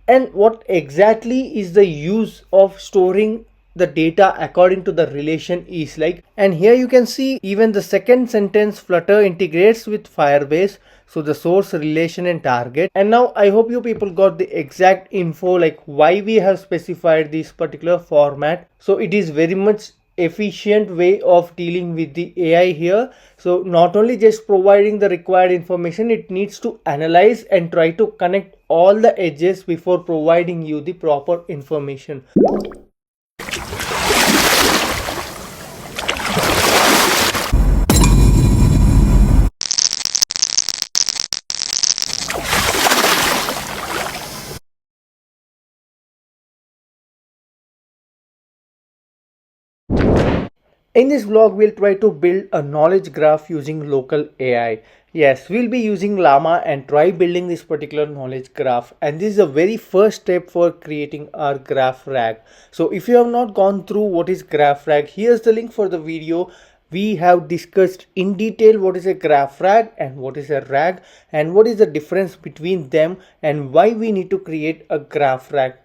And what exactly is the use of storing the data according to the relation is like. And here you can see even the second sentence, Flutter integrates with Firebase, so the source, relation and target. And now I hope you people got the exact info like why we have specified this particular format. So it is very much efficient way of dealing with the AI here. So not only just providing the required information, it needs to analyze and try to connect all the edges before providing you the proper information. In this vlog, we'll try to build a knowledge graph using local AI. Yes, we'll be using Llama and try building this particular knowledge graph. And this is the very first step for creating our GraphRAG. So if you have not gone through what is GraphRAG, here's the link for the video. We have discussed in detail what is a GraphRAG and what is a RAG and what is the difference between them and why we need to create a GraphRAG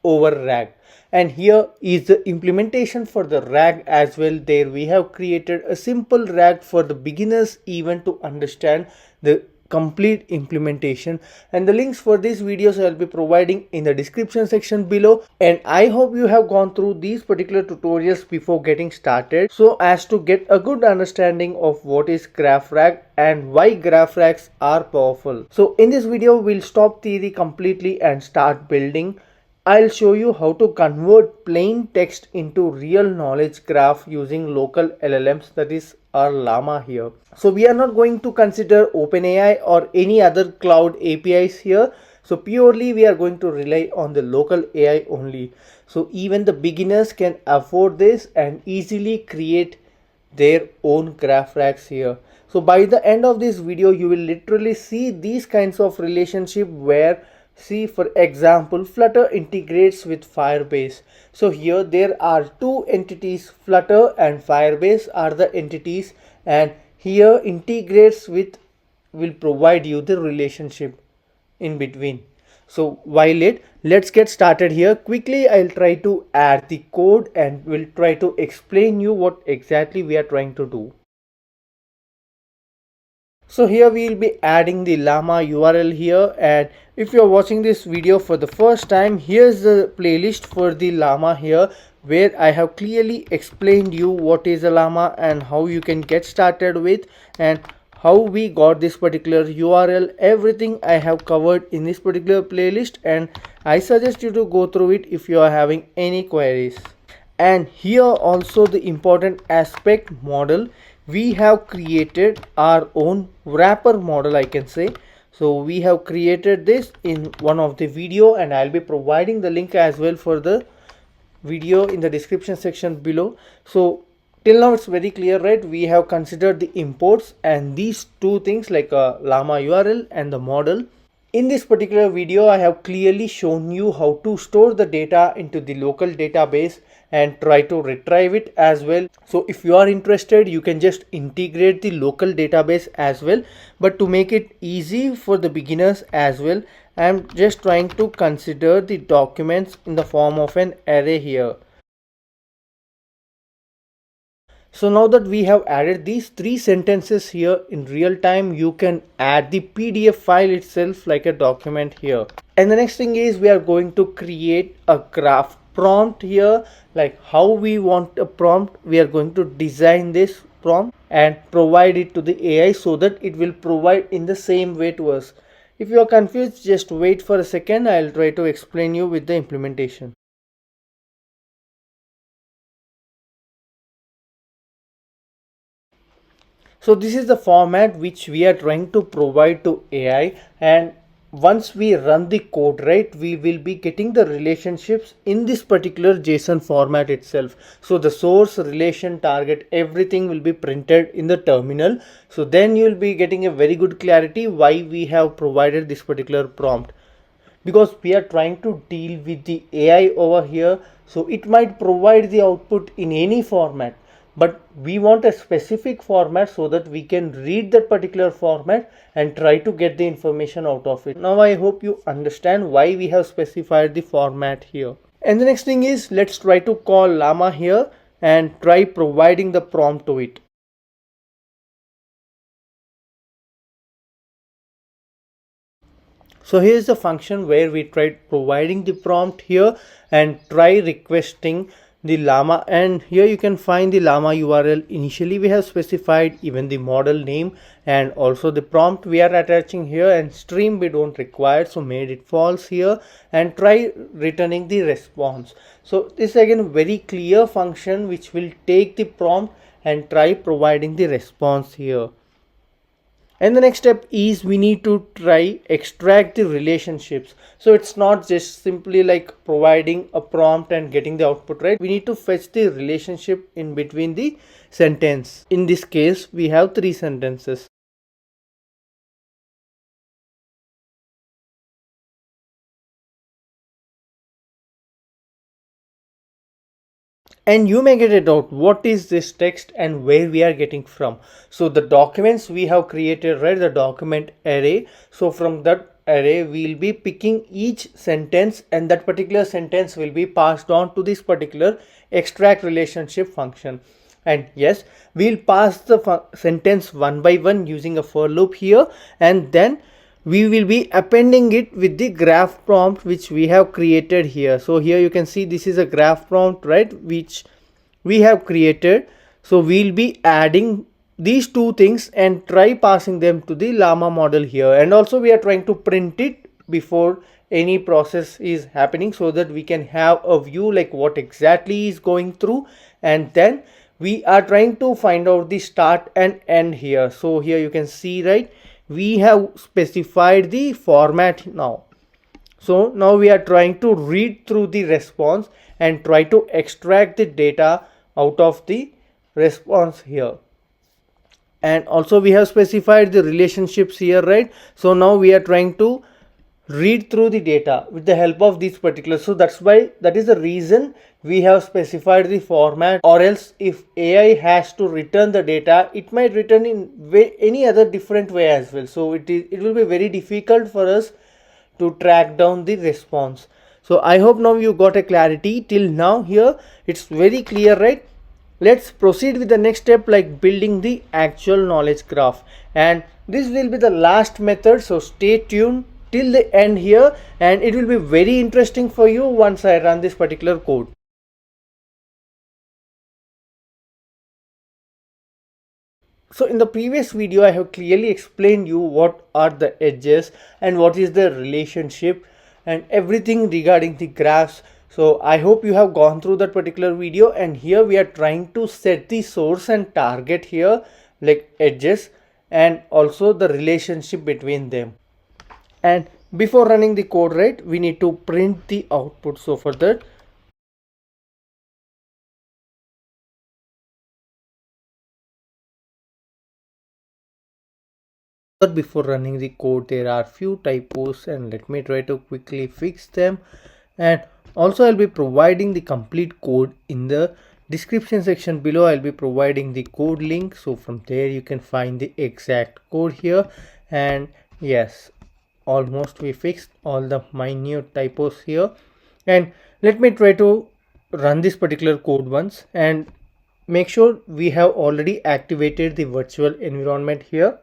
over RAG. And here is the implementation for the RAG as well. There we have created a simple RAG for the beginners even to understand the complete implementation, and the links for these videos I'll be providing in the description section below. And I hope you have gone through these particular tutorials before getting started, so as to get a good understanding of what is GraphRAG and why GraphRAGs are powerful. So in this video we'll stop theory completely and start building. I'll show you how to convert plain text into real knowledge graph using local LLMs, that is our Llama here. So we are not going to consider OpenAI or any other cloud APIs here. So purely we are going to rely on the local AI only. So even the beginners can afford this and easily create their own GraphRAGs here. So by the end of this video, you will literally see these kinds of relationship where, see, for example, Flutter integrates with Firebase. So here there are two entities, Flutter and Firebase are the entities, and here integrates with will provide you the relationship in between. So let's get started here. Quickly I'll try to add the code and we'll try to explain you what exactly we are trying to do. So here we will be adding the Llama URL here, and if you are watching this video for the first time, here's the playlist for the Llama here, where I have clearly explained you what is a Llama and how you can get started with and how we got this particular URL. Everything I have covered in this particular playlist, and I suggest you to go through it if you are having any queries. And here also the important aspect, model. We have created our own wrapper model, I can say. So we have created this in one of the video, and I'll be providing the link as well for the video in the description section below. So till now it's very clear, right? We have considered the imports and these two things like a Llama URL and the model. In this particular video, I have clearly shown you how to store the data into the local database and try to retrieve it as well. So if you are interested, you can just integrate the local database as well. But to make it easy for the beginners as well, I am just trying to consider the documents in the form of an array here. So now that we have added these three sentences here in real time, you can add the PDF file itself like a document here. And the next thing is we are going to create a graph prompt here, like how we want a prompt. We are going to design this prompt and provide it to the AI so that it will provide in the same way to us. If you are confused, just wait for a second. I'll try to explain you with the implementation. So this is the format which we are trying to provide to AI, and once we run the code, right, we will be getting the relationships in this particular JSON format itself. So the source, relation, target, everything will be printed in the terminal. So then you will be getting a very good clarity why we have provided this particular prompt, because we are trying to deal with the AI over here. So it might provide the output in any format, but we want a specific format so that we can read that particular format and try to get the information out of it. Now I hope you understand why we have specified the format here. And the next thing is, let's try to call Llama here and try providing the prompt to it. So here's the function where we tried providing the prompt here and try requesting the Llama, and here you can find the Llama URL. Initially we have specified even the model name and also the prompt we are attaching here, and stream we don't require, so made it false here, and try returning the response. So this again very clear function which will take the prompt and try providing the response here. And the next step is we need to try extract the relationships. So it's not just simply like providing a prompt and getting the output, right? We need to fetch the relationship in between the sentence. In this case we have 3 sentences. And you may get a doubt, what is this text and where we are getting from? So the documents we have created, right, the document array. So from that array we'll be picking each sentence, and that particular sentence will be passed on to this particular extract relationship function. And yes, we'll pass the sentence one by one using a for loop here, and then we will be appending it with the graph prompt which we have created here. So here you can see this is a graph prompt, right, which we have created. So we'll be adding these two things and try passing them to the Llama model here, and also we are trying to print it before any process is happening so that we can have a view like what exactly is going through. And then we are trying to find out the start and end here. So here you can see, right, we have specified the format now. So now we are trying to read through the response and try to extract the data out of the response here. And also we have specified the relationships here, right? So now we are trying to read through the data with the help of these particulars. So that's why, that is the reason we have specified the format, or else if AI has to return the data, it might return in any other different way as well. So it will be very difficult for us to track down the response. So I hope now you got a clarity till now. Here it's very clear, right? Let's proceed with the next step, like building the actual knowledge graph, and this will be the last method. So stay tuned till the end here, and it will be very interesting for you once I run this particular code. So in the previous video I have clearly explained you what are the edges and what is the relationship and everything regarding the graphs. So I hope you have gone through that particular video, and here we are trying to set the source and target here, like edges, and also the relationship between them. And before running the code, right, we need to print the output. So for that, but before running the code, there are few typos, and let me try to quickly fix them. And also I'll be providing the complete code in the description section below. I'll be providing the code link, so from there you can find the exact code here. And yes, almost we fixed all the minute typos here. And let me try to run this particular code once and make sure we have already activated the virtual environment here.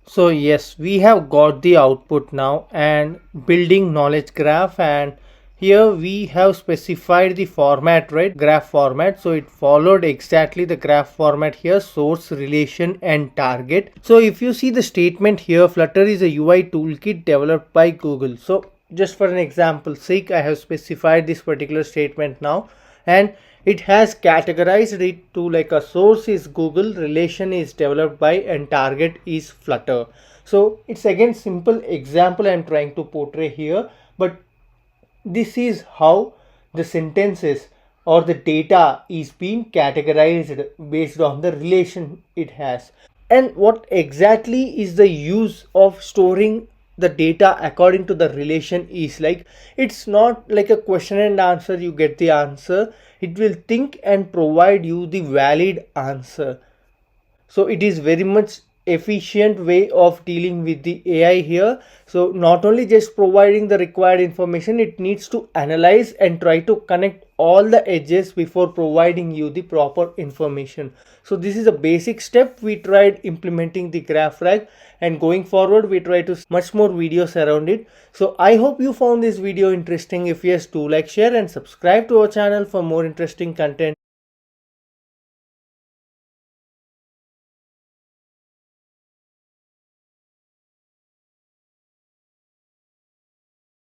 So yes, we have got the output now, and building knowledge graph, and here we have specified the format, right, graph format. So it followed exactly the graph format here, source, relation, and target. So if you see the statement here, Flutter is a UI toolkit developed by Google. So just for an example sake, I have specified this particular statement now, and it has categorized it to like a source is Google, relation is developed by, and target is Flutter. So it's again simple example I'm trying to portray here, but this is how the sentences or the data is being categorized based on the relation it has. And what exactly is the use of storing the data according to the relation is. Like, it's not like a question and answer, you get the answer. It will think and provide you the valid answer. So it is very much efficient way of dealing with the AI here. So not only just providing the required information, it needs to analyze and try to connect all the edges before providing you the proper information. So this is a basic step. We tried implementing the GraphRAG, and going forward we try to much more videos around it. So I hope you found this video interesting. If yes, do like, share and subscribe to our channel for more interesting content.